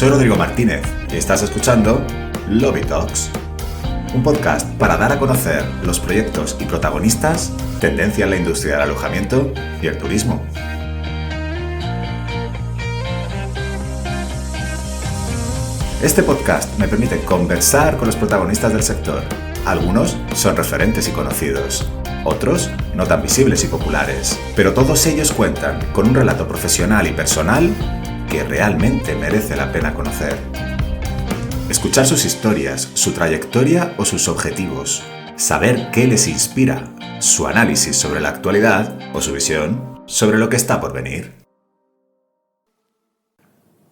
Soy Rodrigo Martínez y estás escuchando Lobby Talks, un podcast para dar a conocer los proyectos y protagonistas, tendencia en la industria del alojamiento y el turismo. Este podcast me permite conversar con los protagonistas del sector. Algunos son referentes y conocidos, otros no tan visibles y populares, pero todos ellos cuentan con un relato profesional y personal que realmente merece la pena conocer. Escuchar sus historias, su trayectoria o sus objetivos, saber qué les inspira, su análisis sobre la actualidad o su visión sobre lo que está por venir.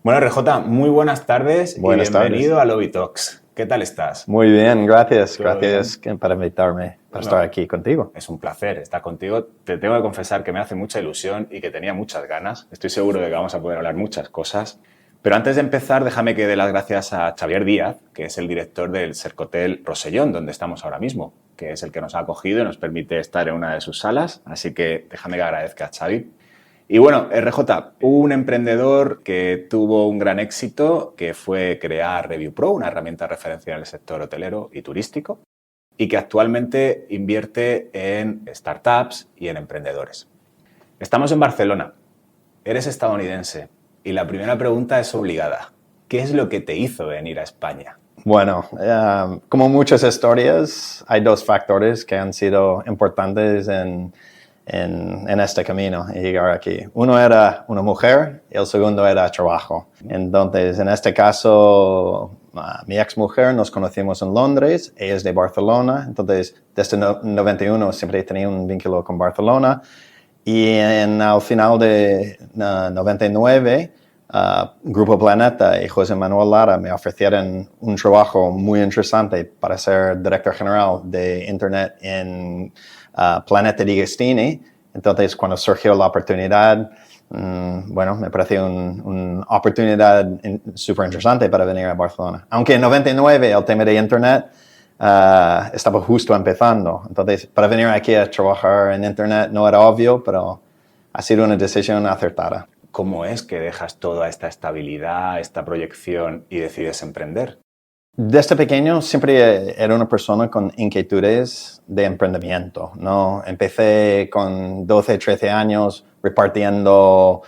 Bueno, RJ, muy buenas tardes y bienvenido a Lobby Talks. ¿Qué tal estás? Muy bien, gracias. Gracias por invitarme para estar aquí contigo. Es un placer estar contigo. Te tengo que confesar que me hace mucha ilusión y que tenía muchas ganas. Estoy seguro de que vamos a poder hablar muchas cosas. Pero antes de empezar, déjame que dé las gracias a Xavier Díaz, que es el director del Cercotel Rosellón, donde estamos ahora mismo, que es el que nos ha acogido y nos permite estar en una de sus salas. Así que déjame que agradezca a Xavi. Y bueno, RJ, un emprendedor que tuvo un gran éxito, que fue crear ReviewPro, una herramienta de referencia en el sector hotelero y turístico, y que actualmente invierte en startups y en emprendedores. Estamos en Barcelona, eres estadounidense, y la primera pregunta es obligada. ¿Qué es lo que te hizo venir a España? Bueno, como muchas historias, hay dos factores que han sido importantes en este camino y llegar aquí. Uno era una mujer y el segundo era trabajo. Entonces, en este caso, mi ex mujer nos conocimos en Londres, ella es de Barcelona, entonces desde 91 siempre tenía un vínculo con Barcelona y al final de 99, Grupo Planeta y José Manuel Lara me ofrecieron un trabajo muy interesante para ser director general de Internet en Planeta di Gestini. Entonces, cuando surgió la oportunidad, me pareció una oportunidad súper interesante para venir a Barcelona. Aunque en 99 el tema de Internet estaba justo empezando. Entonces, para venir aquí a trabajar en Internet no era obvio, pero ha sido una decisión acertada. ¿Cómo es que dejas toda esta estabilidad, esta proyección y decides emprender? Desde pequeño siempre era una persona con inquietudes de emprendimiento, ¿no? Empecé con 12, 13 años repartiendo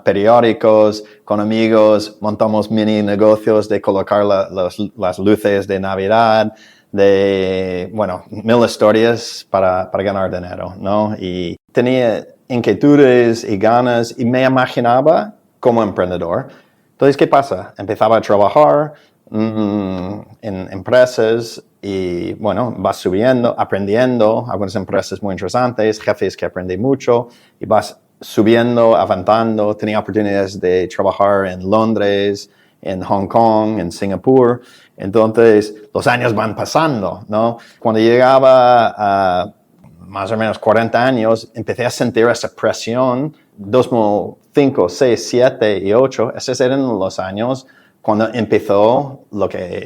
periódicos con amigos, montamos mini negocios de colocar las luces de Navidad, mil historias para ganar dinero, ¿no? Y tenía inquietudes y ganas y me imaginaba como emprendedor. Entonces, ¿qué pasa? Empezaba a trabajar en empresas y, vas subiendo, aprendiendo, algunas empresas muy interesantes, jefes que aprendí mucho y vas subiendo, avanzando. Tenía oportunidades de trabajar en Londres, en Hong Kong, en Singapur. Entonces, los años van pasando, ¿no? Cuando llegaba a más o menos 40 años, empecé a sentir esa presión. 2005, 6, 7 y 8, esos eran los años cuando empezó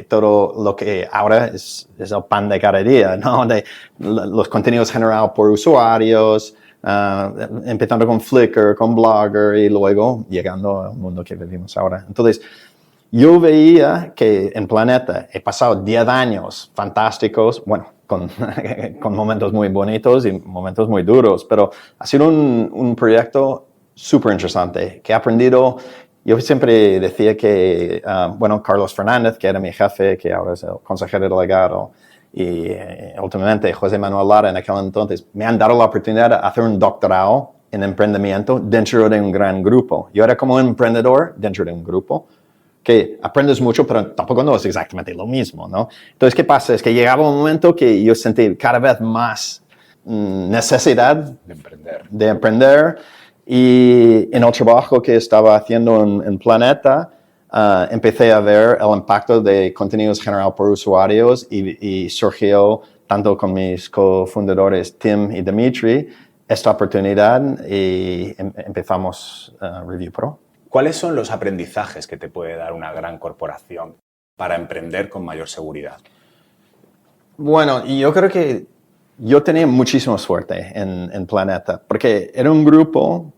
todo lo que ahora es el pan de cada día, ¿no? De los contenidos generados por usuarios, empezando con Flickr, con Blogger y luego llegando al mundo que vivimos ahora. Entonces, yo veía que en Planeta he pasado 10 años fantásticos, con momentos muy bonitos y momentos muy duros, pero ha sido un proyecto súper interesante que he aprendido. Yo siempre decía que, Carlos Fernández, que era mi jefe, que ahora es el consejero delegado, y últimamente José Manuel Lara en aquel entonces, me han dado la oportunidad de hacer un doctorado en emprendimiento dentro de un gran grupo. Yo era como un emprendedor dentro de un grupo, que aprendes mucho, pero tampoco no es exactamente lo mismo, ¿no? Entonces, ¿qué pasa? Es que llegaba un momento que yo sentí cada vez más necesidad de emprender. Y en el trabajo que estaba haciendo en Planeta, empecé a ver el impacto de contenidos generados por usuarios y surgió, tanto con mis cofundadores Tim y Dimitri, esta oportunidad y empezamos ReviewPro. ¿Cuáles son los aprendizajes que te puede dar una gran corporación para emprender con mayor seguridad? Bueno, yo creo que yo tenía muchísima suerte en Planeta, porque era un grupo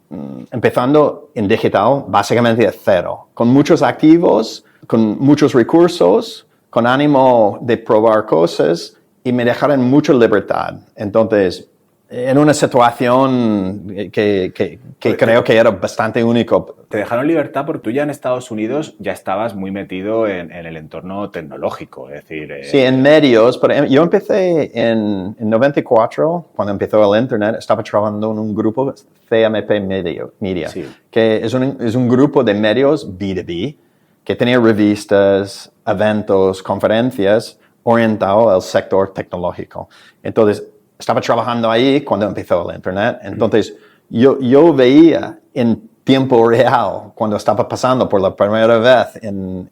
empezando en digital básicamente de cero, con muchos activos, con muchos recursos, con ánimo de probar cosas y me dejaron mucha libertad. Entonces, en una situación que creo que era bastante único. Te dejaron libertad porque tú ya en Estados Unidos ya estabas muy metido en el entorno tecnológico, es decir... Sí, en medios, pero yo empecé en 94, cuando empezó el Internet, estaba trabajando en un grupo, CMP Media, Sí. que es un grupo de medios B2B, que tenía revistas, eventos, conferencias orientado al sector tecnológico. Entonces, estaba trabajando ahí cuando empezó el Internet. Entonces, yo veía en tiempo real, cuando estaba pasando por la primera vez en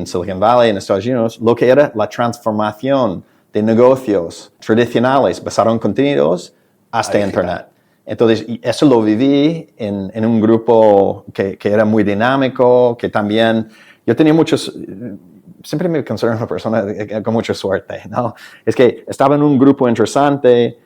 Silicon Valley, en Estados Unidos, lo que era la transformación de negocios tradicionales basados en contenidos hasta Internet. Entonces, eso lo viví en un grupo que era muy dinámico, que también, yo tenía siempre me considero una persona con mucha suerte, ¿no? Es que estaba en un grupo interesante,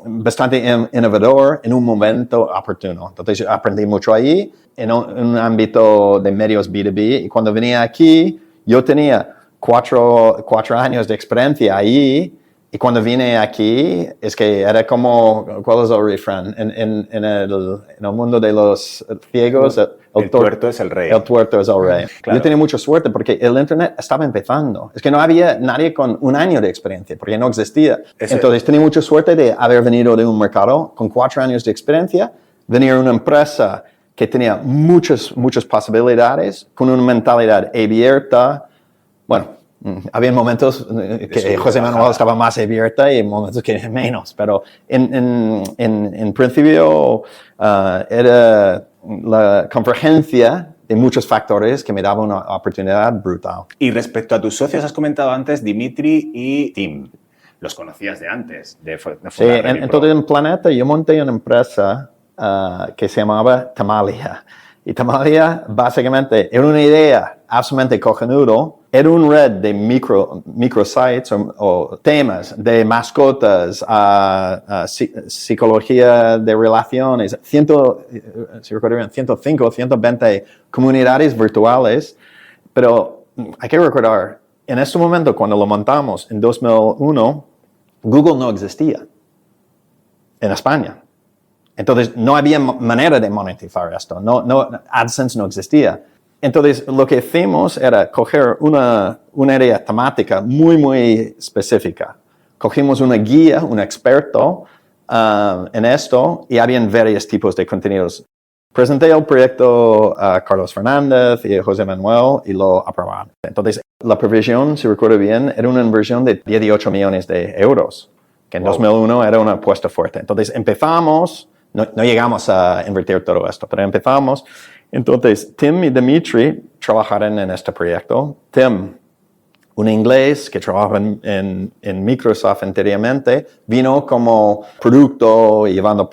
bastante innovador en un momento oportuno. Entonces aprendí mucho ahí en un ámbito de medios B2B y cuando venía aquí yo tenía cuatro años de experiencia ahí y cuando vine aquí es que era como, ¿cuál es el refrán? En el mundo de los ciegos, el tuerto es el rey. El tuerto es el rey. Claro. Yo tenía mucha suerte porque el Internet estaba empezando. Es que no había nadie con un año de experiencia porque no existía. Entonces tenía mucha suerte de haber venido de un mercado con 4 años de experiencia, venir a una empresa que tenía muchas posibilidades, con una mentalidad abierta. Bueno, había momentos que José Manuel estaba más abierta y momentos que menos, pero en principio era la convergencia de muchos factores que me daba una oportunidad brutal. Y respecto a tus socios, has comentado antes Dimitri y Tim. ¿Los conocías de antes? Sí, entonces en Planeta yo monté una empresa que se llamaba Tamalia. Y Tamalia básicamente era una idea absolutamente cojonuda. Era una red de microsites o temas de mascotas, psicología de relaciones, 105, 120 comunidades virtuales. Pero hay que recordar, en este momento cuando lo montamos en 2001, Google no existía en España. Entonces, no había manera de monetizar esto. AdSense no existía. Entonces, lo que hicimos era coger una área temática muy específica. Cogimos una guía, un experto en esto, y habían varios tipos de contenidos. Presenté el proyecto a Carlos Fernández y a José Manuel y lo aprobaron. Entonces, la previsión, si recuerdo bien, era una inversión de 18 millones de euros, que en 2001 era una apuesta fuerte. Entonces, empezamos... No llegamos a invertir todo esto, pero empezamos. Entonces, Tim y Dimitri trabajaron en este proyecto. Tim, un inglés que trabajaba en Microsoft anteriormente, vino como producto y llevando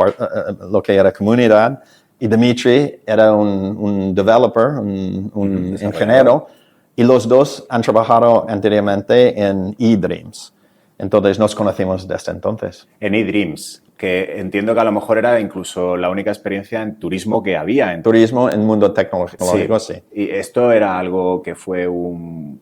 lo que era comunidad. Y Dimitri era un developer, un ingeniero. Y los dos han trabajado anteriormente en eDreams. Entonces, nos conocimos desde entonces. En eDreams, que entiendo que a lo mejor era incluso la única experiencia en turismo que había. En turismo en mundo tecnológico, sí. ¿Y esto era algo que fue un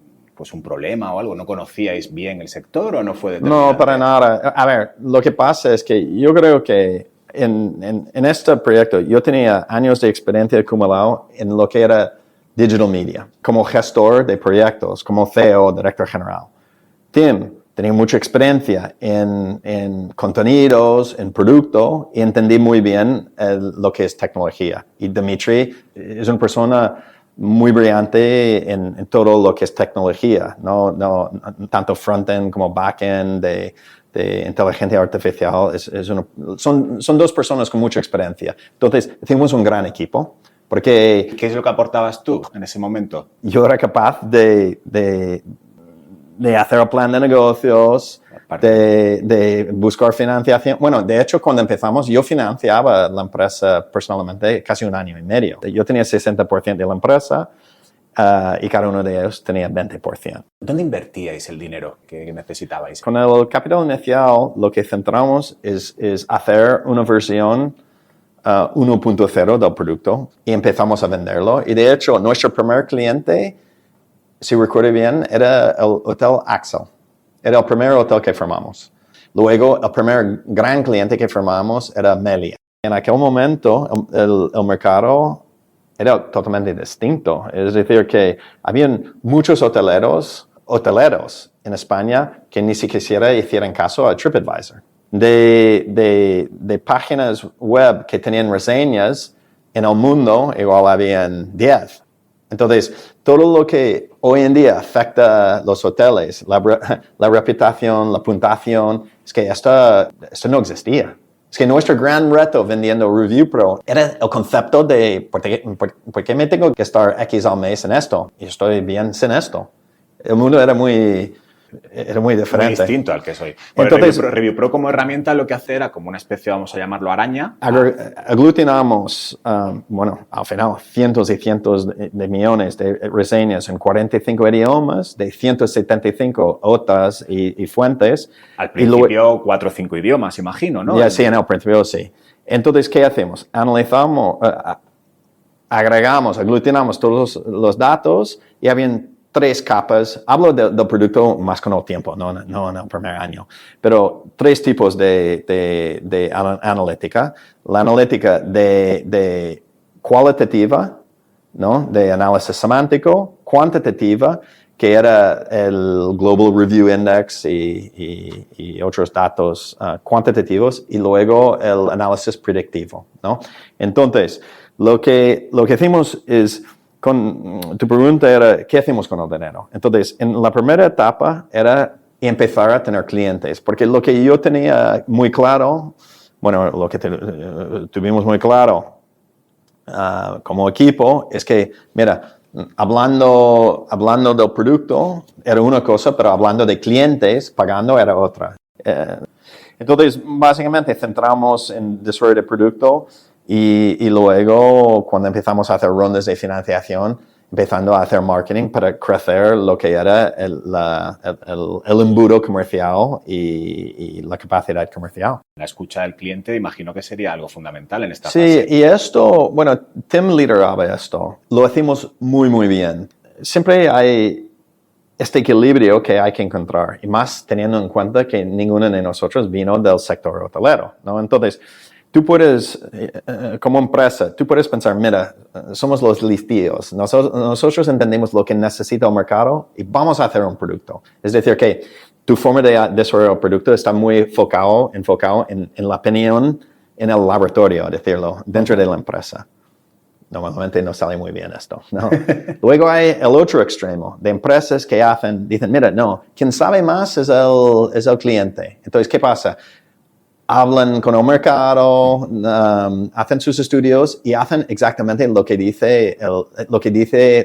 problema o algo? ¿No conocíais bien el sector o no fue determinante? No, para nada. A ver, lo que pasa es que yo creo que en este proyecto yo tenía años de experiencia acumulado en lo que era digital media, como gestor de proyectos, como CEO, director general. Tim tenía mucha experiencia en contenidos, en producto, y entendí muy bien lo que es tecnología. Y Dimitri es una persona muy brillante en todo lo que es tecnología, no tanto front-end como back-end, de inteligencia artificial. Son dos personas con mucha experiencia. Entonces, hicimos un gran equipo. Porque ¿qué es lo que aportabas tú en ese momento? Yo era capaz de hacer el plan de negocios, de buscar financiación. Bueno, de hecho, cuando empezamos, yo financiaba la empresa personalmente casi 1 año y medio. Yo tenía 60% de la empresa y cada uno de ellos tenía 20%. ¿Dónde invertíais el dinero que necesitabais? Con el capital inicial, lo que centramos es hacer una versión 1.0 del producto y empezamos a venderlo. Y de hecho, nuestro primer cliente, si recuerdo bien, era el Hotel Axel. Era el primer hotel que firmamos. Luego, el primer gran cliente que firmamos era Melia. En aquel momento, el mercado era totalmente distinto. Es decir, que habían muchos hoteleros en España que ni siquiera hicieran caso a TripAdvisor. De páginas web que tenían reseñas en el mundo, igual habían 10. Entonces, todo lo que hoy en día afecta a los hoteles, la reputación, la puntuación, es que esto no existía. Es que nuestro gran reto vendiendo Review Pro era el concepto de ¿por qué me tengo que estar X al mes en esto? Y estoy bien sin esto. El mundo era muy diferente. Muy distinto al que soy. Entonces, Review Pro como herramienta lo que hace era como una especie, vamos a llamarlo araña. Aglutinamos, al final, cientos y cientos de millones de reseñas en 45 idiomas, de 175 OTAs y fuentes. Al principio, 4 o 5 idiomas, imagino, ¿no? Sí, en el principio sí. Entonces, ¿qué hacemos? Analizamos, aglutinamos todos los datos y habían 3 capas. Hablo del producto más con el tiempo, no en el primer año. Pero 3 tipos de analítica. La analítica de cualitativa, ¿no? De análisis semántico, cuantitativa, que era el Global Review Index y otros datos cuantitativos, y luego el análisis predictivo, ¿no? Entonces, lo que hicimos es, tu pregunta era, ¿qué hacemos con el dinero? Entonces, en la primera etapa era empezar a tener clientes, porque lo que yo tenía muy claro, lo que tuvimos muy claro como equipo, es que, mira, hablando del producto era una cosa, pero hablando de clientes, pagando era otra. Entonces, básicamente, centramos en desarrollo de producto y luego, cuando empezamos a hacer rondas de financiación, empezando a hacer marketing para crecer lo que era el embudo comercial y la capacidad comercial. La escucha del cliente, imagino que sería algo fundamental en esta Sí, fase. y esto, Tim lideraba esto. Lo hacemos muy, muy bien. Siempre hay este equilibrio que hay que encontrar, y más teniendo en cuenta que ninguno de nosotros vino del sector hotelero, ¿no? Entonces, tú puedes, como empresa, tú puedes pensar, mira, somos los listillos. Nosotros entendemos lo que necesita el mercado y vamos a hacer un producto. Es decir, que tu forma de desarrollar el producto está muy enfocado en la opinión en el laboratorio, decirlo, dentro de la empresa. Normalmente no sale muy bien esto, ¿no? Luego hay el otro extremo de empresas que dicen, mira, no, quien sabe más es el cliente. Entonces, ¿qué pasa? Hablan con el mercado, hacen sus estudios y hacen exactamente lo que dice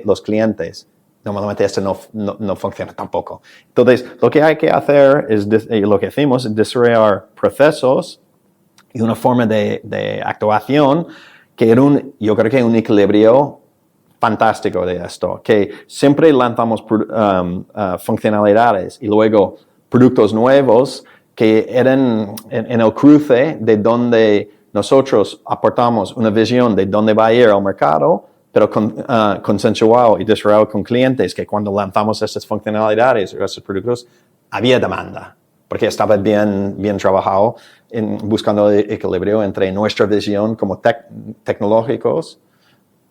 los clientes. Normalmente esto no funciona tampoco. Entonces, lo que hay que hacer lo que hacemos es desarrollar procesos y una forma de actuación que era yo creo que un equilibrio fantástico de esto, que siempre lanzamos funcionalidades y luego productos nuevos que eran en el cruce de donde nosotros aportamos una visión de dónde va a ir el mercado, pero consensuado y desarrollado con clientes, que cuando lanzamos estas funcionalidades o estos productos, había demanda, porque estaba bien trabajado buscando el equilibrio entre nuestra visión como tecnológicos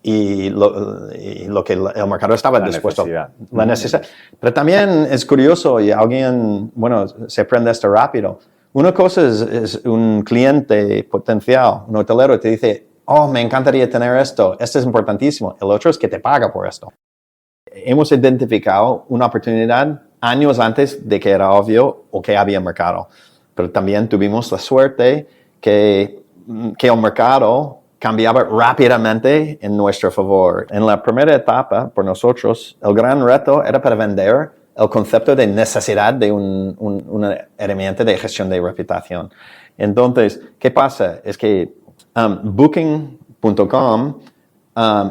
y lo que el mercado estaba dispuesto. La necesidad. Pero también es curioso y alguien, se aprende esto rápido. Una cosa es un cliente potencial, un hotelero, te dice, me encantaría tener esto es importantísimo. El otro es que te paga por esto. Hemos identificado una oportunidad años antes de que era obvio o que había mercado. Pero también tuvimos la suerte que el mercado cambiaba rápidamente en nuestro favor. En la primera etapa, por nosotros, el gran reto era para vender el concepto de necesidad de una herramienta de gestión de reputación. Entonces, ¿qué pasa? Es que Booking.com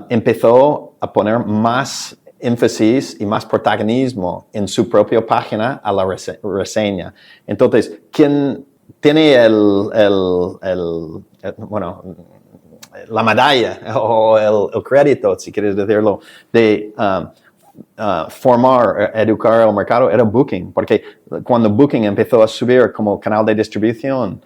empezó a poner más énfasis y más protagonismo en su propia página a la reseña. Entonces, quien tiene bueno, la medalla o el crédito, si quieres decirlo, de formar, educar al mercado era Booking, porque cuando Booking empezó a subir como canal de distribución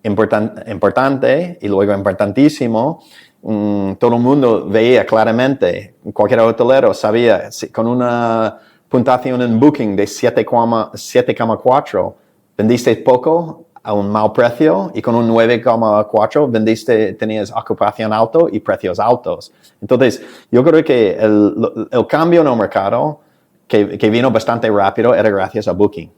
importante y luego importantísimo, todo el mundo veía claramente, cualquier hotelero sabía, con una puntuación en Booking de 7,4, vendiste poco a un mal precio, y con un 9,4 tenías ocupación alto y precios altos. Entonces, yo creo que el cambio en el mercado que vino bastante rápido era gracias a Booking.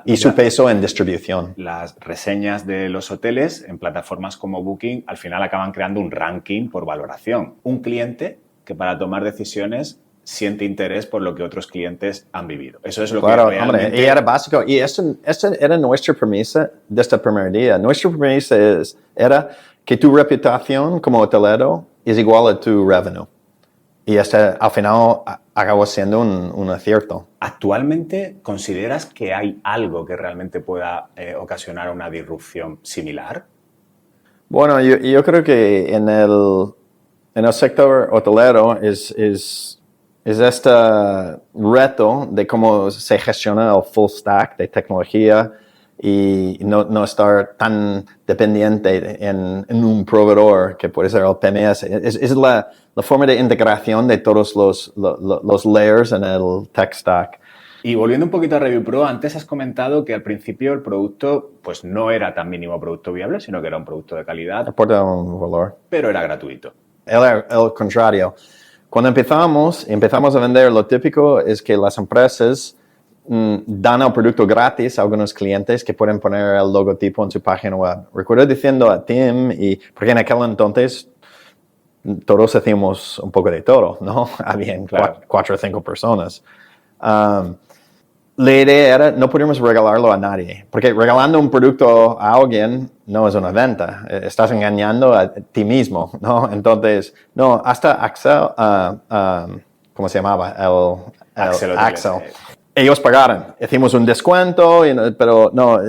Y su peso en distribución. Las reseñas de los hoteles en plataformas como Booking al final acaban creando un ranking por valoración. Un cliente que para tomar decisiones siente interés por lo que otros clientes han vivido. Eso es lo que realmente... Hombre, y era básico. Y esta era nuestra premisa de este primer día. Nuestra premisa era que tu reputación como hotelero es igual a tu revenue. Y al final acabó siendo un acierto. ¿Actualmente consideras que hay algo que realmente pueda ocasionar una disrupción similar? Bueno, yo creo que en el sector hotelero es este reto de cómo se gestiona el full stack de tecnología y no estar tan dependiente en un proveedor que puede ser el PMS. Es la forma de integración de todos los layers en el tech stack. Y volviendo un poquito a Review Pro, antes has comentado que al principio el producto pues no era tan mínimo producto viable, sino que era un producto de calidad. Aporta un valor. Pero era gratuito. El contrario. Cuando empezamos a vender, lo típico es que las empresas dan el producto gratis a algunos clientes que pueden poner el logotipo en su página web. Recuerdo diciendo a Tim, porque en aquel entonces todos hacíamos un poco de todo, ¿no? Habían cuatro o 5 personas. La idea era, no podíamos regalarlo a nadie, porque regalando un producto a alguien no es una venta, estás engañando a ti mismo, ¿no? Entonces, no, hasta Axel, ¿cómo se llamaba? Axel. Ellos pagaron, hicimos un descuento, pero no,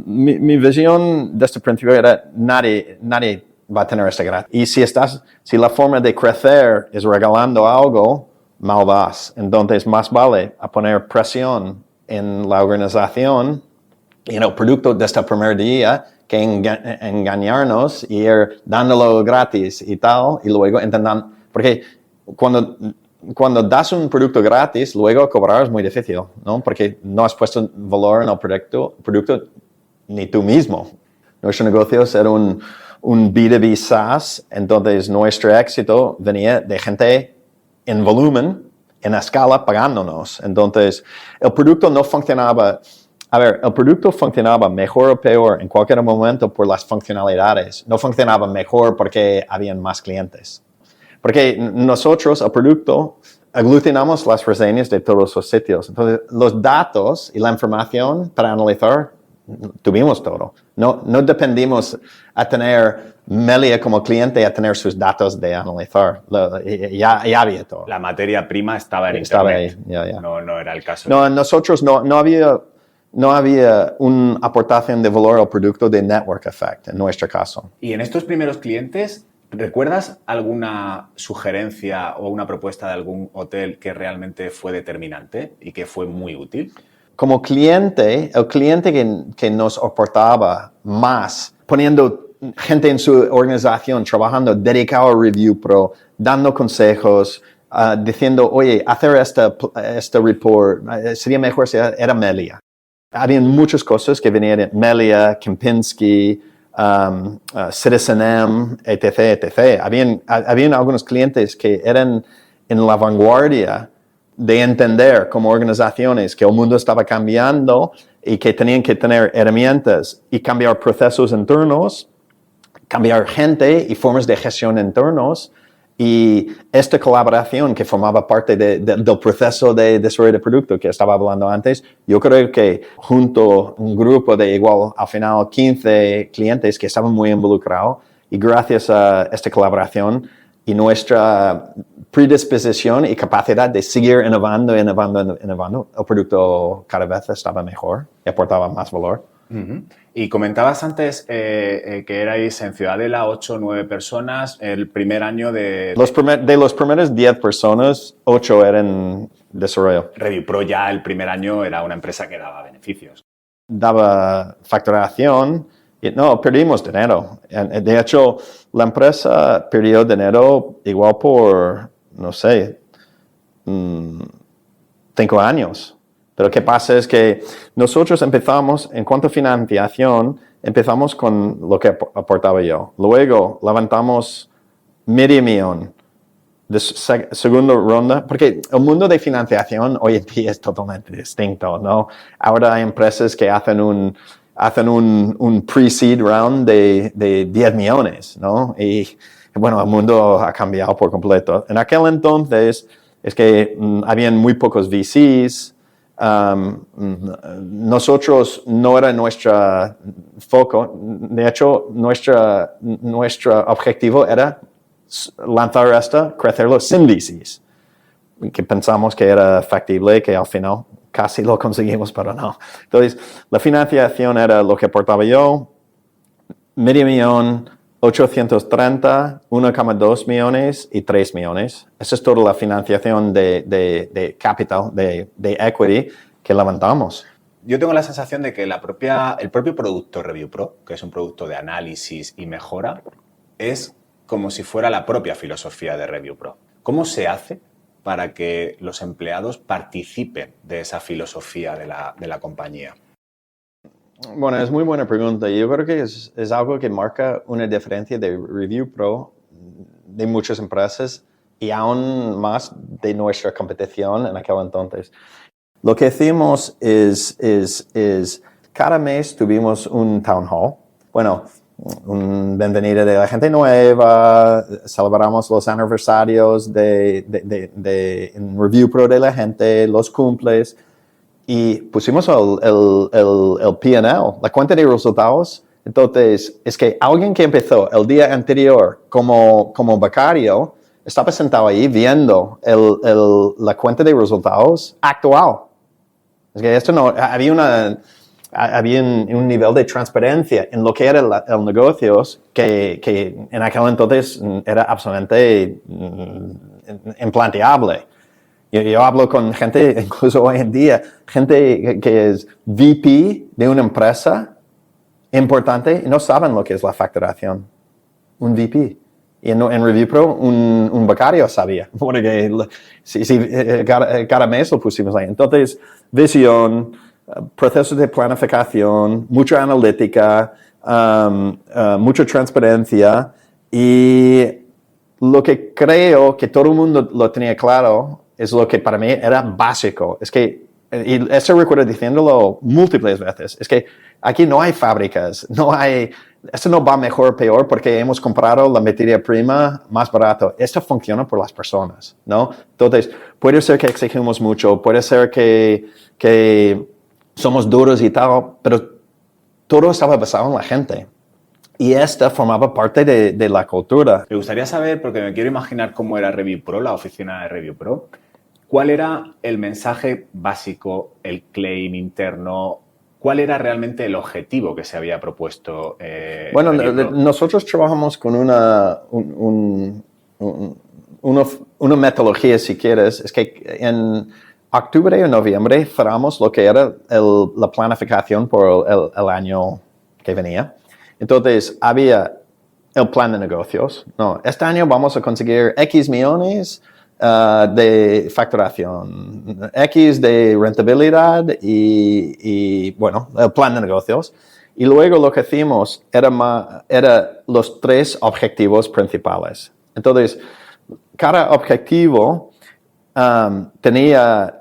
mi visión desde el principio era nadie va a tener este gratis. Y si la forma de crecer es regalando algo, mal vas. Entonces, más vale a poner presión en la organización y en el producto desde el primer día que engañarnos y ir dándolo gratis y tal, y luego intentar, porque cuando das un producto gratis, luego cobrar es muy difícil, ¿no? Porque no has puesto valor en el producto ni tú mismo. Nuestro negocio es un B2B SaaS, entonces nuestro éxito venía de gente en volumen, en escala, pagándonos. Entonces, el producto no funcionaba. A ver, el producto funcionaba mejor o peor en cualquier momento por las funcionalidades. No funcionaba mejor porque habían más clientes. Porque nosotros, el producto, aglutinamos las reseñas de todos los sitios. Entonces, los datos y la información para analizar, tuvimos todo. No dependimos a tener Melia como cliente a tener sus datos de analizar. Ya había todo. La materia prima estaba en Internet. Estaba ahí, No era el caso. No, nosotros no había una aportación de valor al producto de network effect, en nuestro caso. Y en estos primeros clientes, ¿recuerdas alguna sugerencia o una propuesta de algún hotel que realmente fue determinante y que fue muy útil? Como cliente, el cliente que nos aportaba más, poniendo gente en su organización, trabajando, dedicado a Review Pro, dando consejos, diciendo, oye, hacer este report, sería mejor si era Melia. Habían muchas cosas que venían de Melia, Kempinski, CitizenM, etc. Habían algunos clientes que eran en la vanguardia de entender como organizaciones que el mundo estaba cambiando y que tenían que tener herramientas y cambiar procesos internos, cambiar gente y formas de gestión internos. Y esta colaboración que formaba parte del proceso de desarrollo de producto que estaba hablando antes, yo creo que junto a un grupo de igual, al final, 15 clientes que estaban muy involucrados, y gracias a esta colaboración y nuestra predisposición y capacidad de seguir innovando, el producto cada vez estaba mejor y aportaba más valor. Y comentabas antes que erais en Ciudadela 8 o 9 personas el primer año de... De los primeros 10 personas, 8 eran desarrollo. ReviewPro ya el primer año era una empresa que daba beneficios. Daba facturación y no, perdimos dinero. De hecho, la empresa perdió dinero igual por, no sé, 5 años. Pero ¿qué pasa? Es que nosotros empezamos, en cuanto a financiación, empezamos con lo que aportaba yo. Luego levantamos $500,000 de segunda ronda, porque el mundo de financiación hoy en día es totalmente distinto, ¿no? Ahora hay empresas que hacen un pre-seed round de 10 millones, ¿no? Y bueno, el mundo ha cambiado por completo. En aquel entonces es que habían muy pocos VCs. Nosotros no era nuestro foco. De hecho, nuestro objetivo era lanzar crecerlo sin VCs. Que pensamos que era factible, que al final casi lo conseguimos, pero no. Entonces, la financiación era lo que aportaba yo, $500,000, 830, 1,2 millones y 3 millones. Esa es toda la financiación de capital, de equity que levantamos. Yo tengo la sensación de que el propio producto ReviewPro, que es un producto de análisis y mejora, es como si fuera la propia filosofía de ReviewPro. ¿Cómo se hace para que los empleados participen de esa filosofía de la compañía? Bueno, es muy buena pregunta. Yo creo que es algo que marca una diferencia de ReviewPro de muchas empresas y aún más de nuestra competición en aquel entonces. Lo que hicimos es cada mes tuvimos un town hall. Bueno, un bienvenida de la gente nueva, celebramos los aniversarios en ReviewPro de la gente, los cumples, y pusimos el P&L, la cuenta de resultados. Entonces, es que alguien que empezó el día anterior como becario estaba sentado ahí viendo la cuenta de resultados actual. Es que esto no, había un nivel de transparencia en lo que era el negocio que en aquel entonces era absolutamente implanteable. Yo hablo con gente, incluso hoy en día, gente que es VP de una empresa importante y no saben lo que es la facturación. Un VP. Y en ReviewPro, un becario sabía, porque cada mes lo pusimos ahí. Entonces, visión, procesos de planificación, mucha analítica, mucha transparencia, y lo que creo que todo el mundo lo tenía claro es lo que para mí era básico. Es que, y eso recuerdo diciéndolo múltiples veces, es que aquí no hay fábricas, esto no va mejor o peor porque hemos comprado la materia prima más barato. Esto funciona por las personas, ¿no? Entonces, puede ser que exigimos mucho, puede ser que somos duros y tal, pero todo estaba basado en la gente. Y esta formaba parte de la cultura. Me gustaría saber, porque me quiero imaginar cómo era ReviewPro, la oficina de ReviewPro, ¿cuál era el mensaje básico, el claim interno? ¿Cuál era realmente el objetivo que se había propuesto? Bueno, nosotros trabajamos con una metodología, si quieres. Es que en octubre o noviembre cerramos lo que era la planificación por el año que venía. Entonces, había el plan de negocios. No, este año vamos a conseguir X millones de facturación, X de rentabilidad y, bueno, el plan de negocios. Y luego lo que hicimos era los 3 objetivos principales. Entonces, cada objetivo había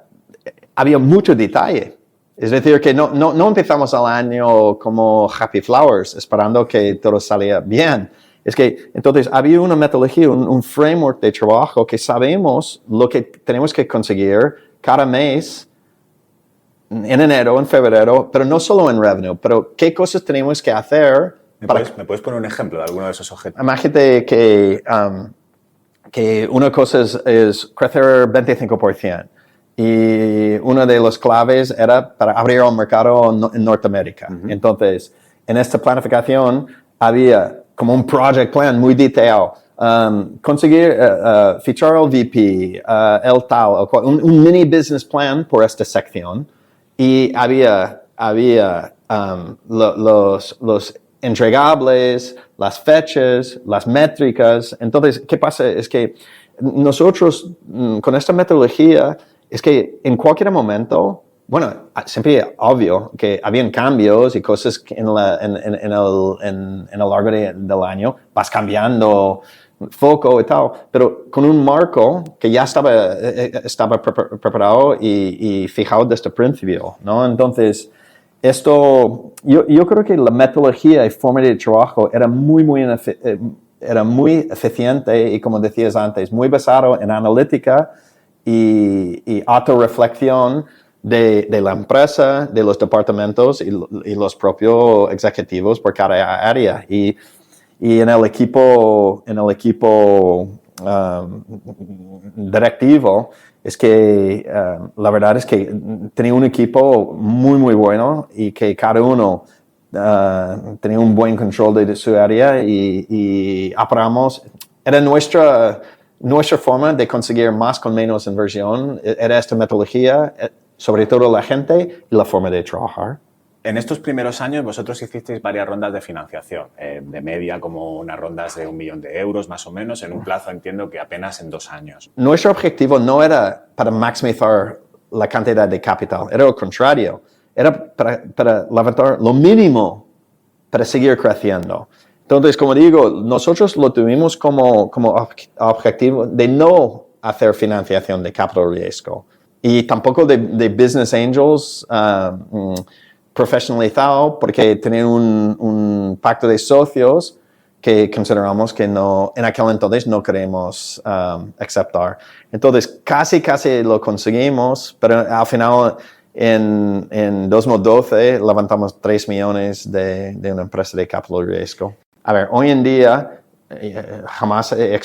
mucho detalle. Es decir, que no empezamos el año como Happy Flowers, esperando que todo salía bien. Es que, entonces, había una metodología, un framework de trabajo que sabemos lo que tenemos que conseguir cada mes, en enero, en febrero, pero no solo en revenue, pero qué cosas tenemos que hacer. ¿Me puedes poner un ejemplo de alguno de esos objetivos? Imagínate que que una cosa es crecer 25%. Y una de las claves era para abrir un mercado en Norteamérica. Entonces, en esta planificación había como un project plan muy detallado. Conseguir fichar al VP, el tal, un mini business plan por esta sección. Y había los entregables, las fechas, las métricas. Entonces, ¿qué pasa? Es que nosotros, con esta metodología, es que en cualquier momento, bueno, siempre obvio que habían cambios y cosas que en el largo del año vas cambiando foco y tal, pero con un marco que ya estaba preparado y fijado desde el principio, ¿no? Entonces, esto, yo creo que la metodología y forma de trabajo era muy eficiente y, como decías antes, muy basado en analítica y autorreflexión de la empresa, de los departamentos y los propios ejecutivos por cada área. Y en el equipo directivo, es que la verdad es que tenía un equipo muy bueno y que cada uno tenía un buen control de su área y operamos. Era nuestra forma de conseguir más con menos inversión, era esta metodología, sobre todo la gente y la forma de trabajar. En estos primeros años vosotros hicisteis varias rondas de financiación, de media como unas rondas de 1 millón de euros más o menos, en un plazo entiendo que apenas en 2 años. Nuestro objetivo no era para maximizar la cantidad de capital, era lo contrario, era para levantar lo mínimo para seguir creciendo. Entonces, como digo, nosotros lo tuvimos como objetivo de no hacer financiación de capital riesgo y tampoco de business angels profesionalizado, porque tenían un pacto de socios que consideramos que no, en aquel entonces no queremos aceptar. Entonces, casi lo conseguimos, pero al final, en 2012, levantamos 3 millones de una empresa de capital riesgo. A ver, hoy en día, jamás he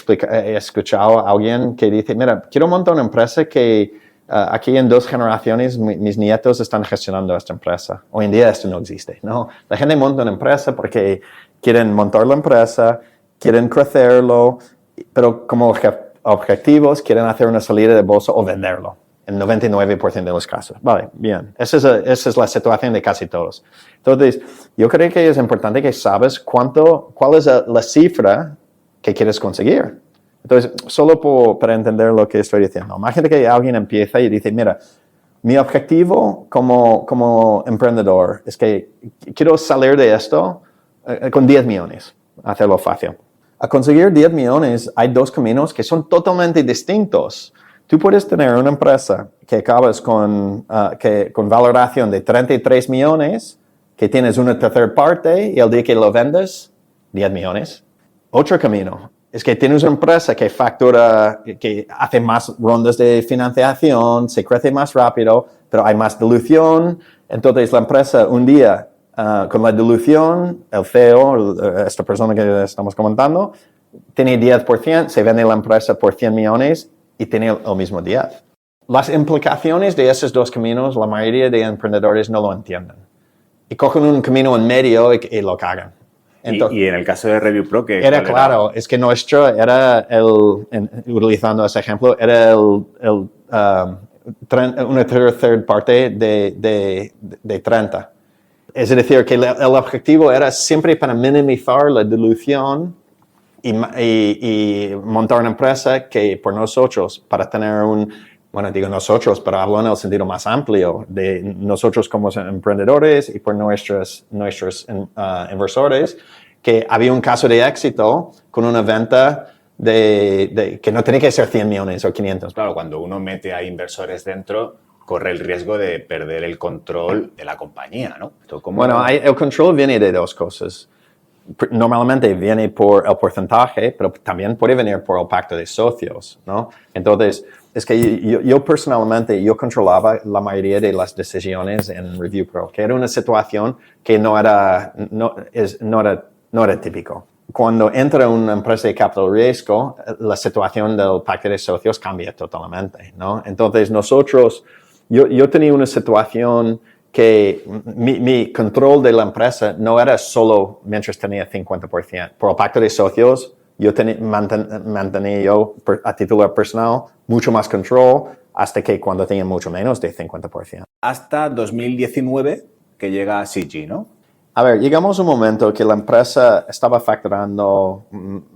escuchado a alguien que dice, mira, quiero montar una empresa que aquí en 2 generaciones mis nietos están gestionando esta empresa. Hoy en día esto no existe, ¿no? La gente monta una empresa porque quieren montar la empresa, quieren crecerlo, pero como objetivos quieren hacer una salida de bolsa o venderlo. En 99% de los casos. Vale, bien. Esa es la situación de casi todos. Entonces, yo creo que es importante que sabes cuál es la cifra que quieres conseguir. Entonces, solo para entender lo que estoy diciendo. Imagínate que alguien empieza y dice, mira, mi objetivo como emprendedor es que quiero salir de esto con 10 millones, hacerlo fácil. A conseguir 10 millones hay 2 caminos que son totalmente distintos. Tú puedes tener una empresa que acabas con valoración de 33 millones, que tienes una tercera parte y el día que lo vendes, 10 millones. Otro camino es que tienes una empresa que factura, que hace más rondas de financiación, se crece más rápido, pero hay más dilución. Entonces la empresa un día, con la dilución, el CEO, esta persona que estamos comentando, tiene 10%, se vende la empresa por 100 millones y tiene el mismo 10. Las implicaciones de esos 2 caminos, la mayoría de emprendedores no lo entienden. Y cogen un camino en medio y lo cagan. Entonces, y en el caso de Review Pro, que era claro, es que nuestro era utilizando ese ejemplo, era una tercera parte de 30. Es decir, que el objetivo era siempre para minimizar la dilución y montar una empresa que por nosotros, para tener bueno, digo nosotros, pero hablo en el sentido más amplio de nosotros como emprendedores y por nuestros inversores, que había un caso de éxito con una venta que no tenía que ser 100 millones o 500. Claro, cuando uno mete a inversores dentro, corre el riesgo de perder el control de la compañía, ¿no? Bueno, el control viene de 2 cosas. Normalmente viene por el porcentaje, pero también puede venir por el pacto de socios, ¿no? Entonces, es que yo personalmente, yo controlaba la mayoría de las decisiones en Review Pro, que era una situación que no era típico. cuando entra una empresa de capital riesgo, la situación del pacto de socios cambia totalmente, ¿no? Entonces yo tenía una situación que mi control de la empresa no era solo mientras tenía 50%. Por el pacto de socios, yo mantenía yo a título personal mucho más control hasta que cuando tenía mucho menos de 50%. Hasta 2019 que llega CG, ¿no? A ver, llegamos a un momento que la empresa estaba facturando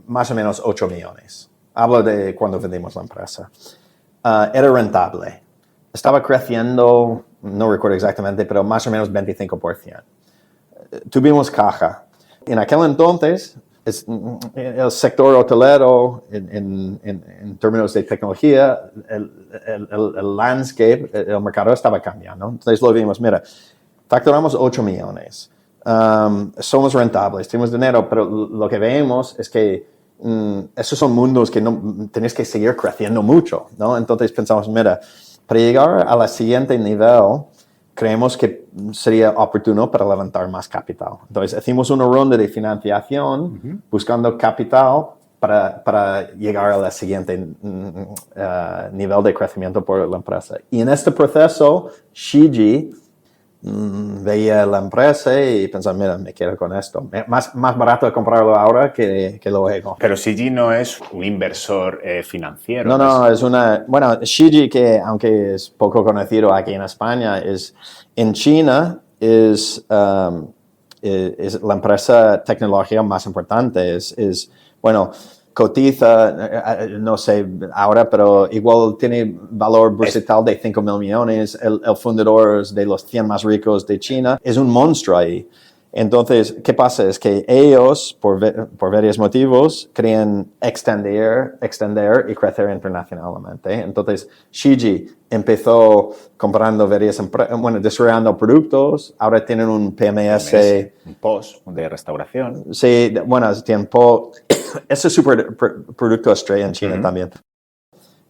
más o menos 8 millones. Hablo de cuando vendimos la empresa. Era rentable. Estaba creciendo, no recuerdo exactamente, pero más o menos 25%. Tuvimos caja. En aquel entonces, el sector hotelero, en términos de tecnología, el landscape, el mercado estaba cambiando. Entonces lo vimos, mira, facturamos 8 millones. Somos rentables, tenemos dinero, pero lo que vemos es que esos son mundos que no tienes que seguir creciendo mucho, ¿no? Entonces pensamos, mira, para llegar a la siguiente nivel, creemos que sería oportuno para levantar más capital. Entonces hicimos una ronda de financiación buscando capital para llegar a la siguiente nivel de crecimiento por la empresa. Y en este proceso, Shiji veía la empresa y pensaba, mira, me quedo con esto. Más barato de comprarlo ahora que luego. Pero CG no es un inversor financiero. No, es una... Bueno, Shiji, que aunque es poco conocido aquí en España, en China es la empresa tecnológica más importante. Bueno, cotiza, no sé ahora, pero igual tiene valor bursátil de 5,000 millones. El fundador de los 100 más ricos de China es un monstruo ahí. Entonces, ¿qué pasa? Es que ellos, por varios motivos, querían extender y crecer internacionalmente. Entonces, Shiji empezó comprando varias empresas, bueno, desarrollando productos. Ahora tienen un PMS. Un POS de restauración. Sí, bueno, tiempo. Ese es su producto estrella en China también.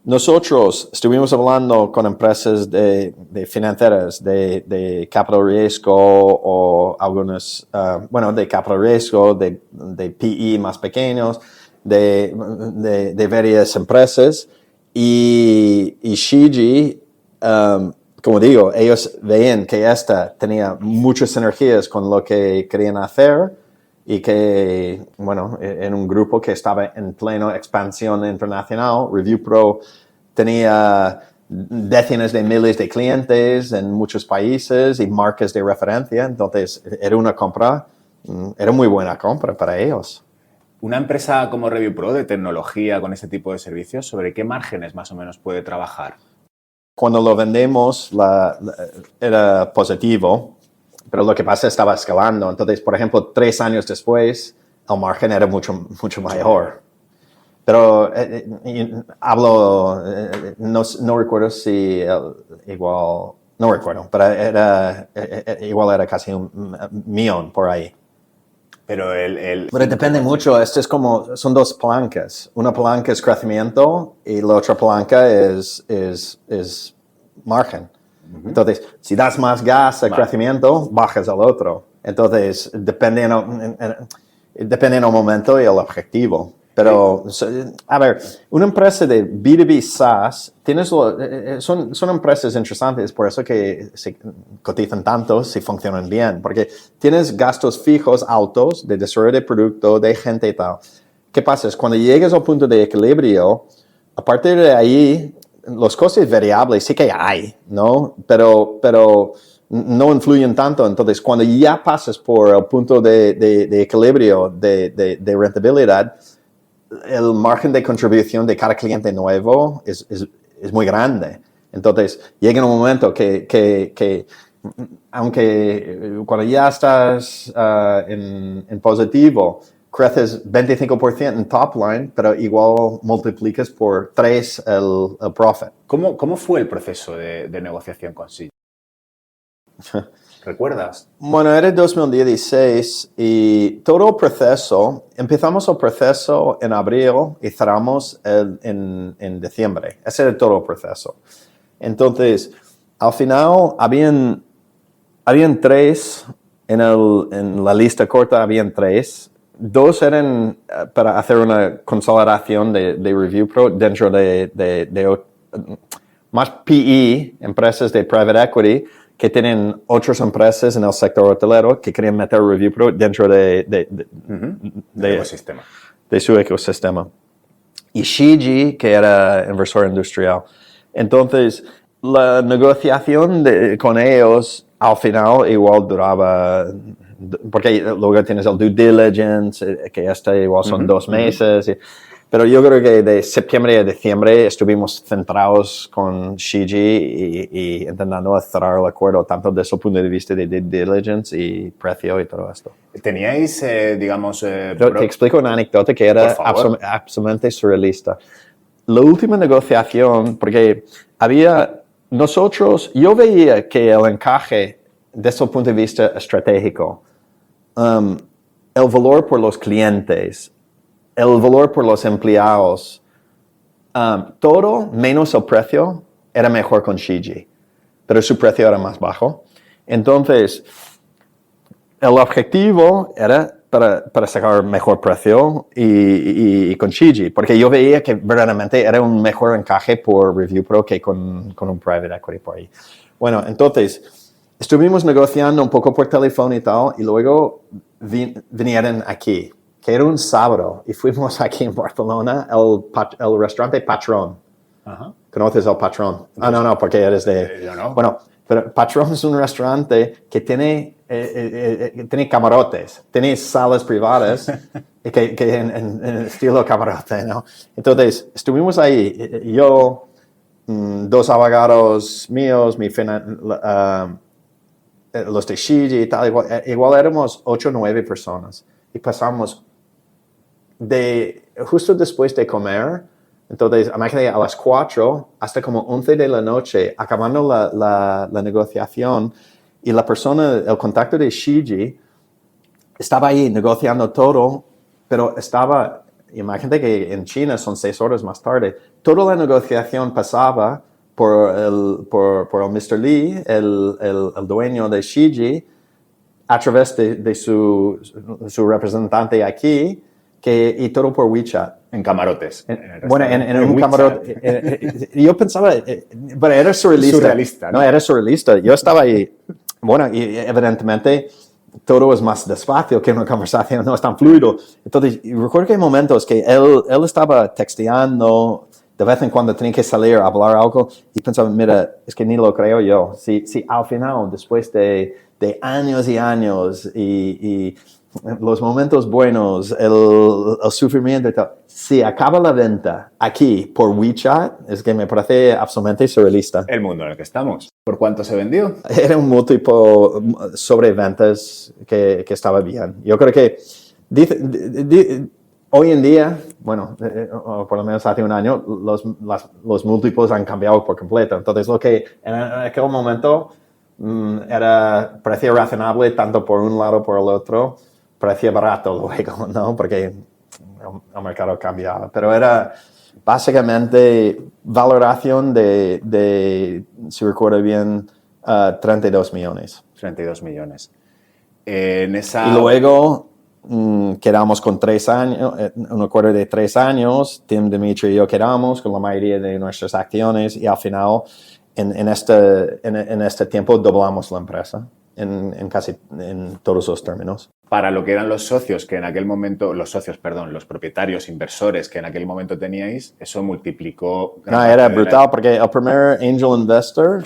Nosotros estuvimos hablando con empresas de financieras, de capital riesgo o algunas, de capital riesgo, de PE más pequeños, de varias empresas. Y Shiji, como digo, ellos veían que esta tenía muchas sinergias con lo que querían hacer. Y que, bueno, en un grupo que estaba en plena expansión internacional, Review Pro tenía decenas de miles de clientes en muchos países y marcas de referencia. Entonces, era muy buena compra para ellos. Una empresa como Review Pro de tecnología con este tipo de servicios, ¿sobre qué márgenes más o menos puede trabajar? Cuando lo vendemos, era positivo. Pero lo que pasa estaba escalando. Entonces, por ejemplo, 3 años después, el margen era mucho mayor. Pero no recuerdo si igual, no recuerdo, pero igual era casi 1 millón por ahí. Pero Pero depende mucho, son 2 palancas. Una palanca es crecimiento y la otra palanca es margen. Entonces, si das más gas al crecimiento, bajas al otro. Entonces, depende en el momento y el objetivo. Pero, a ver, una empresa de B2B SaaS, son empresas interesantes, por eso que se cotizan tanto si funcionan bien, porque tienes gastos fijos altos de desarrollo de producto, de gente y tal. ¿Qué pasa? Es cuando llegues al punto de equilibrio, a partir de ahí, los costes variables sí que hay, ¿no? Pero no influyen tanto. Entonces, cuando ya pasas por el punto de equilibrio, de rentabilidad, el margen de contribución de cada cliente nuevo es muy grande. Entonces, llega un momento que aunque cuando ya estás en positivo, creces 25% en top line, pero igual multiplicas por 3 el profit. ¿Cómo fue el proceso de negociación con Shiji? ¿Recuerdas? Bueno, era 2016 y todo el proceso, empezamos el proceso en abril y cerramos en diciembre. Ese era todo el proceso. Entonces, al final habían 3, en la lista corta habían 3. dos eran para hacer una consolidación de Review Pro dentro de más PE, empresas de private equity, que tienen otras empresas en el sector hotelero que querían meter Review Pro dentro de ecosistema. De su ecosistema. Y Shiji, que era inversor industrial. Entonces, la negociación con ellos al final igual duraba, porque luego tienes el due diligence, que igual son 2 meses. Pero yo creo que de septiembre a diciembre estuvimos centrados con Shiji y intentando cerrar el acuerdo, tanto desde el punto de vista de due diligence y precio y todo esto. ¿Teníais, digamos... Pero te explico una anécdota que era absolutamente surrealista. La última negociación, porque yo veía que el encaje desde el punto de vista estratégico, el valor por los clientes, el valor por los empleados, todo menos el precio era mejor con Shiji, pero su precio era más bajo. Entonces, el objetivo era para sacar mejor precio y con Shiji, porque yo veía que verdaderamente era un mejor encaje por Review Pro que con un private equity por ahí. Bueno, entonces, estuvimos negociando un poco por teléfono y tal, y luego vinieron aquí, que era un sábado, y fuimos aquí en Barcelona, el restaurante Patrón. Ajá. ¿Conoces el Patrón? No, porque eres de... Yo no. Bueno, pero Patrón es un restaurante que tiene camarotes, tiene salas privadas que en estilo camarote, ¿no? Entonces, estuvimos ahí, yo, 2 abogados míos, los de Shiji y tal, igual éramos 8 o 9 personas. Y pasamos justo después de comer, entonces, imagínate, a las 4 hasta como 11 de la noche, acabando la negociación, y el contacto de Shiji, estaba ahí negociando todo, pero imagínate que en China son 6 horas más tarde, toda la negociación pasaba por el Mr. Lee, el dueño de Shiji, a través de su representante aquí, y todo por WeChat. En camarotes. En un camarote. Yo pensaba, pero era surrealista. Surrealista, ¿no? No, era surrealista. Yo estaba ahí, y evidentemente todo es más despacio que una conversación, no es tan fluido. Entonces, recuerdo que hay momentos que él estaba texteando, de vez en cuando tenía que salir a hablar algo, y pensaba, mira, es que ni lo creo yo. Si al final, después de años y años, y los momentos buenos, el sufrimiento y tal, si acaba la venta aquí por WeChat, es que me parece absolutamente surrealista. El mundo en el que estamos. ¿Por cuánto se vendió? Era un múltiplo sobre ventas que estaba bien. Yo creo que hoy en día, o por lo menos hace un año, los múltiplos han cambiado por completo. Entonces, lo que en aquel momento parecía razonable tanto por un lado como por el otro, parecía barato luego, ¿no? Porque el mercado cambiaba. Pero era básicamente valoración de si recuerdo bien, 32 millones. 32 millones. Y luego quedamos con 3 años, un acuerdo de 3 años. Tim, Dimitri y yo quedamos con la mayoría de nuestras acciones, y al final, en este tiempo, doblamos la empresa en todos los términos. Para lo que eran los socios que en aquel momento, los propietarios, inversores que en aquel momento teníais, eso multiplicó... No, era brutal, porque el primer angel investor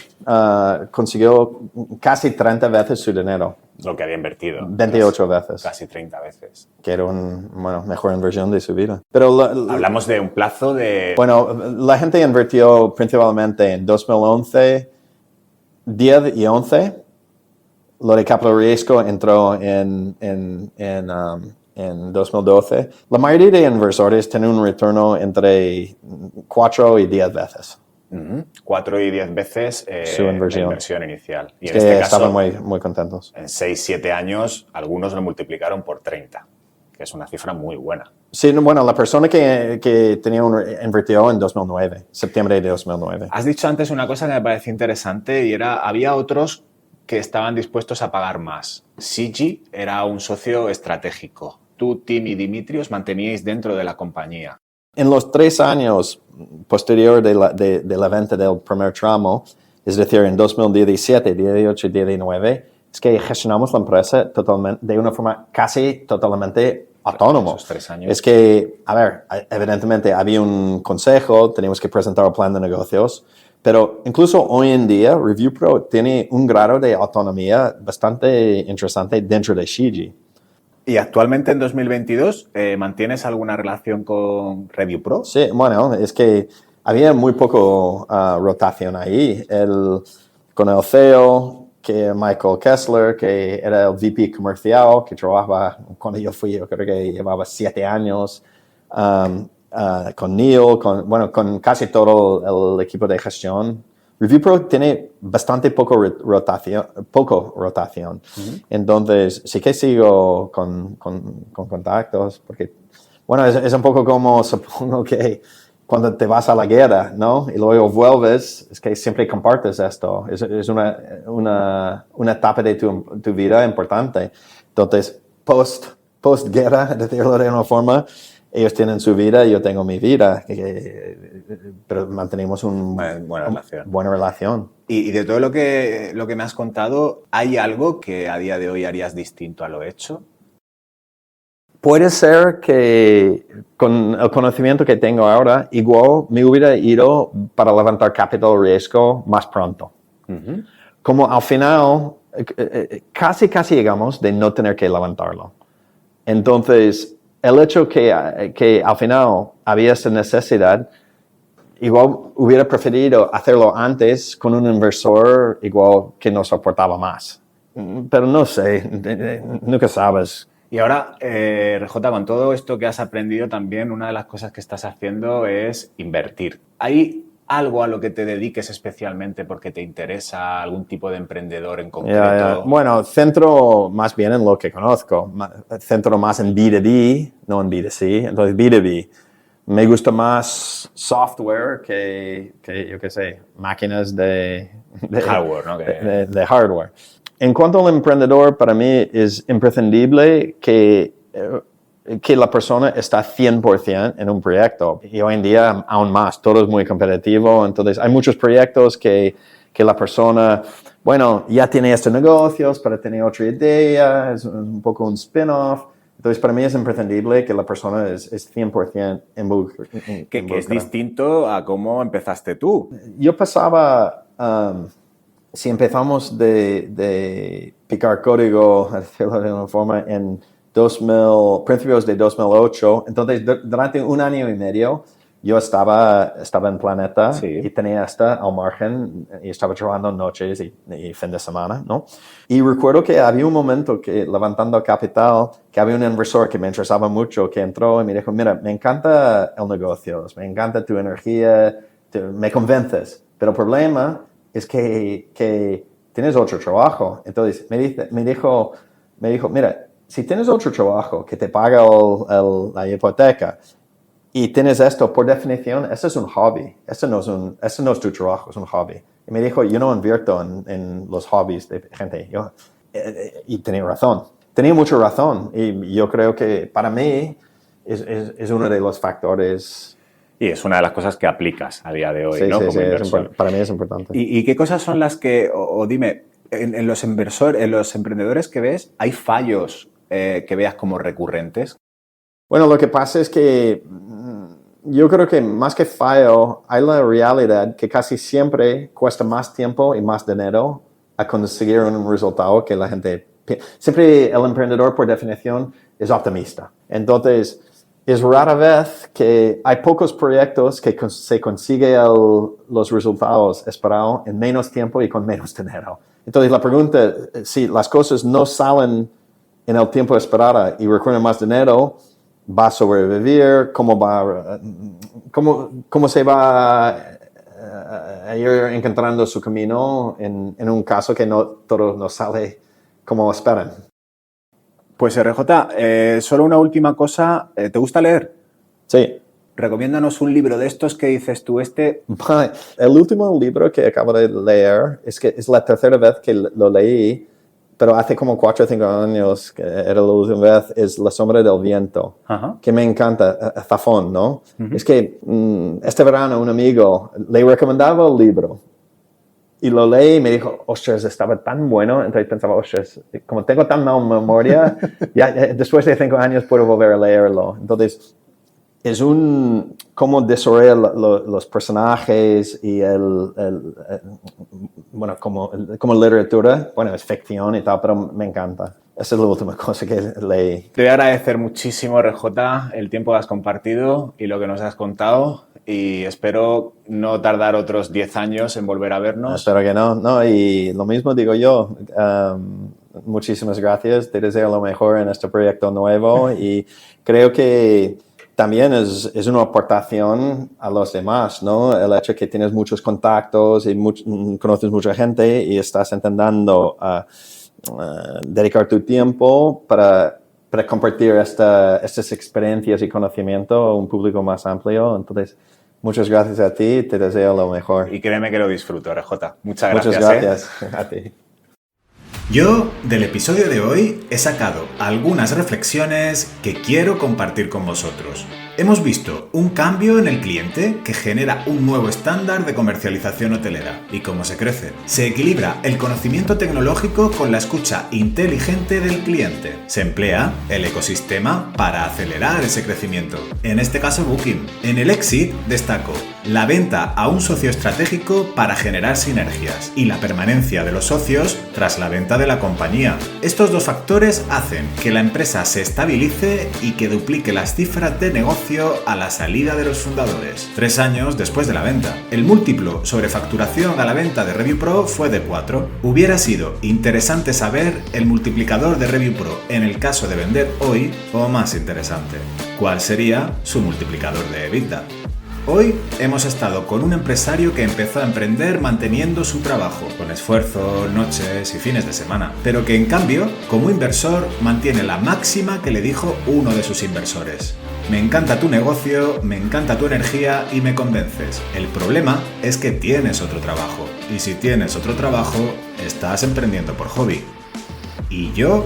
consiguió casi 30 veces su dinero. Lo que había invertido. 28 veces. Casi 30 veces. Que era mejor inversión de su vida. Pero hablamos de un plazo de... Bueno, la gente invirtió principalmente en 2011, 10 y 11. Lo de capital riesgo entró en 2012. La mayoría de inversores tienen un retorno entre 4 y 10 veces. 4 y 10 veces su inversión. La inversión inicial. Y en este caso, estaban muy contentos. En 6-7 años, algunos lo multiplicaron por 30, que es una cifra muy buena. Sí, la persona que invirtió en 2009, septiembre de 2009. Has dicho antes una cosa que me pareció interesante, y había otros que estaban dispuestos a pagar más. Shiji era un socio estratégico. tú, Tim y Dimitri os manteníais dentro de la compañía. En los 3 años posterior del evento del primer tramo, es decir, en 2017, 18 y 19, es que gestionamos la empresa totalmente, de una forma casi totalmente autónoma. Esos 3 años. Es que, a ver, evidentemente había un consejo, teníamos que presentar el plan de negocios, pero incluso hoy en día ReviewPro tiene un grado de autonomía bastante interesante dentro de Shiji. ¿Y actualmente en 2022 mantienes alguna relación con ReviewPro? Sí, bueno, es que había muy poco rotación ahí. Con el CEO, que Michael Kessler, que era el VP comercial, que trabajaba, cuando yo fui, yo creo que llevaba 7 años, con Neil, con casi todo el equipo de gestión. ReviewPro tiene bastante poco rotación. Uh-huh. Entonces, sí que sigo con contactos, porque, bueno, es un poco como, supongo que cuando te vas a la guerra, ¿no? Y luego vuelves, es que siempre compartes esto. Es una etapa de tu vida importante. Entonces, post-guerra, decirlo de una forma, ellos tienen su vida y yo tengo mi vida, pero mantenemos una buena relación. Y de todo lo que me has contado, ¿hay algo que a día de hoy harías distinto a lo hecho? Puede ser que con el conocimiento que tengo ahora, igual me hubiera ido para levantar capital riesgo más pronto. Uh-huh. Como al final, casi llegamos de no tener que levantarlo. Entonces, el hecho que al final había esta necesidad, igual hubiera preferido hacerlo antes con un inversor igual que nos soportaba más. Pero no sé, nunca sabes. Y ahora, RJ, con todo esto que has aprendido también, una de las cosas que estás haciendo es invertir. ¿Hay algo a lo que te dediques especialmente porque te interesa algún tipo de emprendedor en concreto? Bueno, centro más bien en lo que conozco. Centro más en B2B, no en B2C. Entonces, B2B. Me gusta más software que yo qué sé, máquinas de hardware, ¿no? De hardware. En cuanto al emprendedor, para mí es imprescindible que la persona está 100% en un proyecto. Y hoy en día aún más, todo es muy competitivo. Entonces hay muchos proyectos que la persona, bueno, ya tiene estos negocios, pero tiene otra idea, es un poco un spin-off. Entonces para mí es imprescindible que la persona es 100% involucrada. Que es distinto a cómo empezaste tú. Yo pasaba... si empezamos de picar código, a decirlo de una forma, en principios de 2008, entonces durante 1 año y medio yo estaba en Planeta, sí, y tenía al margen y estaba trabajando noches y fin de semana, ¿no? Y recuerdo que había un momento que levantando capital, que había un inversor que me interesaba mucho, que entró y me dijo, mira, me encanta el negocio, me encanta tu energía, me convences, pero el problema es que tienes otro trabajo. Entonces me dijo, mira, si tienes otro trabajo que te paga la hipoteca y tienes esto, por definición, eso es un hobby. Eso no es tu trabajo, es un hobby. Y me dijo, yo no invierto en los hobbies de gente. Y tenía razón. Tenía mucha razón. Y yo creo que para mí es uno de los factores. Y es una de las cosas que aplicas a día de hoy, sí, ¿no? Sí, como inversor. Para mí es importante. ¿Y qué cosas son las que, o dime, en los emprendedores que ves, hay fallos que veas como recurrentes? Bueno, lo que pasa es que yo creo que más que fallo, hay la realidad que casi siempre cuesta más tiempo y más dinero a conseguir un resultado que la gente... Siempre el emprendedor, por definición, es optimista. Entonces, es rara vez que hay pocos proyectos que se consigue los resultados esperados en menos tiempo y con menos dinero. Entonces, la pregunta, si las cosas no salen en el tiempo esperado y requieren más dinero, ¿va a sobrevivir? ¿Cómo se va a ir encontrando su camino en un caso que no todo no sale como esperan? Pues RJ, solo una última cosa. ¿Te gusta leer? Sí. Recomiéndanos un libro de estos que dices tú, El último libro que acabo de leer es la tercera vez que lo leí. pero hace como 4 o 5 años, que era la última vez, es La sombra del viento, que me encanta, Zafón, ¿no? Es que este verano un amigo le recomendaba el libro y lo leí y me dijo, ostras, estaba tan bueno, entonces pensaba, ostras, como tengo tan mala memoria, ya después de 5 años puedo volver a leerlo. Entonces, es cómo desarrolla los personajes y bueno, como literatura, bueno, es ficción y tal, pero me encanta. Esa es la última cosa que leí. Te voy a agradecer muchísimo, RJ, el tiempo que has compartido y lo que nos has contado, y espero no tardar otros 10 años en volver a vernos. Espero que no, y lo mismo digo yo. Muchísimas gracias, te deseo lo mejor en este proyecto nuevo y creo que también es una aportación a los demás, ¿no? El hecho de que tienes muchos contactos y conoces mucha gente y estás intentando dedicar tu tiempo para compartir estas experiencias y conocimiento a un público más amplio. Entonces, muchas gracias a ti, te deseo lo mejor. Y créeme que lo disfruto, RJ. Muchas gracias. Muchas gracias a ti. Yo, del episodio de hoy, he sacado algunas reflexiones que quiero compartir con vosotros. Hemos visto un cambio en el cliente que genera un nuevo estándar de comercialización hotelera. Y cómo se crece. Se equilibra el conocimiento tecnológico con la escucha inteligente del cliente. Se emplea el ecosistema para acelerar ese crecimiento. En este caso, Booking. En el exit destaco la venta a un socio estratégico para generar sinergias y la permanencia de los socios tras la venta de la compañía. Estos dos factores hacen que la empresa se estabilice y que duplique las cifras de negocio a la salida de los fundadores, 3 años después de la venta. El múltiplo sobre facturación a la venta de ReviewPro fue de 4. Hubiera sido interesante saber el multiplicador de ReviewPro en el caso de vender hoy, o más interesante, ¿cuál sería su multiplicador de EBITDA? Hoy hemos estado con un empresario que empezó a emprender manteniendo su trabajo, con esfuerzo, noches y fines de semana, pero que en cambio, como inversor, mantiene la máxima que le dijo uno de sus inversores. Me encanta tu negocio, me encanta tu energía y me convences. El problema es que tienes otro trabajo, y si tienes otro trabajo, estás emprendiendo por hobby. Y yo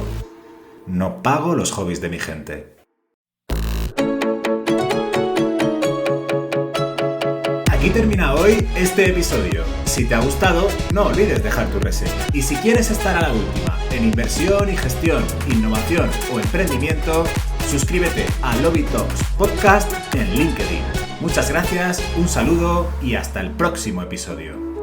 no pago los hobbies de mi gente. Aquí termina hoy este episodio. Si te ha gustado, no olvides dejar tu reseña. Y si quieres estar a la última en inversión y gestión, innovación o emprendimiento, suscríbete a Lobby Talks Podcast en LinkedIn. Muchas gracias, un saludo y hasta el próximo episodio.